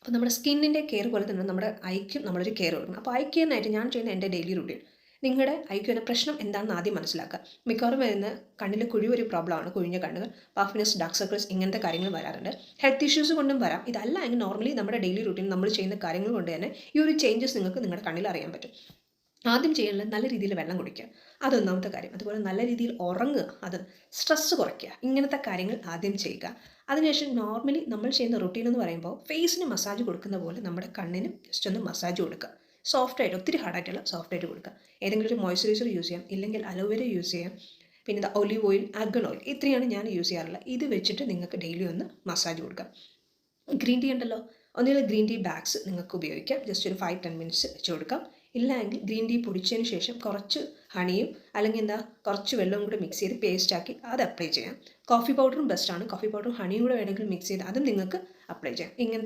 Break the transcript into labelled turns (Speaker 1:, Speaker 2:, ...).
Speaker 1: അപ്പോൾ നമ്മുടെ സ്കിന്നിൻ്റെ കെയർ പോലെ തന്നെ നമ്മുടെ ഐക്കും നമ്മളൊരു കെയർ കൊടുക്കണം. അപ്പോൾ ഐ കെയറിനായിട്ട് ഞാൻ ചെയ്യുന്ന എൻ്റെ ഡെയിലി റുട്ടീൻ, നിങ്ങളുടെ ഐക്ക് വരുന്ന പ്രശ്നം എന്താണെന്ന് ആദ്യം മനസ്സിലാക്കുക. മിക്കവാറും വരുന്ന കണ്ണിൽ കുഴി ഒരു പ്രോബ്ലമാണ്, കുഴിഞ്ഞ കണ്ണുകൾ, പഫിനെസ്, ഡാർക്ക് സർക്കിൾസ്, ഇങ്ങനത്തെ കാര്യങ്ങൾ വരാറുണ്ട്. ഹെൽത്ത് ഇഷ്യൂസ് കൊണ്ടും വരാം. ഇതല്ല എങ്കിൽ നോർമലി നമ്മുടെ ഡെയിലി റുട്ടീൻ നമ്മൾ ചെയ്യുന്ന കാര്യങ്ങൾ കൊണ്ട് തന്നെ ഈ ഒരു ചേഞ്ചസ് നിങ്ങൾക്ക് നിങ്ങളുടെ കണ്ണിൽ അറിയാൻ പറ്റും. ആദ്യം ചെയ്യേണ്ടത് നല്ല രീതിയിൽ വെള്ളം കുടിക്കുക, അതൊന്നാമത്തെ കാര്യം. അതുപോലെ നല്ല രീതിയിൽ ഉറങ്ങുക, അത് സ്ട്രെസ്സ് കുറയ്ക്കുക, ഇങ്ങനത്തെ കാര്യങ്ങൾ ആദ്യം ചെയ്യുക. അതിനുശേഷം നോർമലി നമ്മൾ ചെയ്യുന്ന റുട്ടീൻ എന്ന് പറയുമ്പോൾ ഫേസിന് മസാജ് കൊടുക്കുന്ന പോലെ നമ്മുടെ കണ്ണിനും ജസ്റ്റ് ഒന്ന് മസാജ് കൊടുക്കുക. സോഫ്റ്റായിട്ട്, ഒത്തിരി ഹാർഡായിട്ടുള്ള സോഫ്റ്റായിട്ട് കൊടുക്കുക. ഏതെങ്കിലും ഒരു മോയ്സ്ചറൈസർ യൂസ് ചെയ്യാം, ഇല്ലെങ്കിൽ അലോവേര യൂസ് ചെയ്യാം, പിന്നെ ഇത് ഒലിവ് ഓയിൽ, ആർഗൺ ഓയിൽ, ഇത്രയാണ് ഞാൻ യൂസ് ചെയ്യാറുള്ളത്. ഇത് വെച്ചിട്ട് നിങ്ങൾക്ക് ഡെയിലി ഒന്ന് മസാജ് കൊടുക്കാം. ഗ്രീൻ ടീ ഉണ്ടല്ലോ, ഒന്നുകിൽ ഗ്രീൻ ടീ ബാഗ്സ് നിങ്ങൾക്ക് ഉപയോഗിക്കാം. ജസ്റ്റ് ഒരു 5-10 മിനിറ്റ്സ് വെച്ച് കൊടുക്കാം. ഇല്ലെങ്കിൽ ഗ്രീൻ ടീ പൊടിച്ചതിന് ശേഷം കുറച്ച് ഹണിയും അല്ലെങ്കിൽ കുറച്ച് വെള്ളവും കൂടെ മിക്സ് ചെയ്ത് പേസ്റ്റാക്കി അത് അപ്ലൈ ചെയ്യാം. കോഫി പൗഡറും ബെസ്റ്റാണ്. കോഫി പൗഡറും ഹണിയും കൂടെ വേണമെങ്കിൽ മിക്സ് ചെയ്ത് അതും നിങ്ങൾക്ക് അപ്ലൈ ചെയ്യാം. ഇങ്ങനത്തെ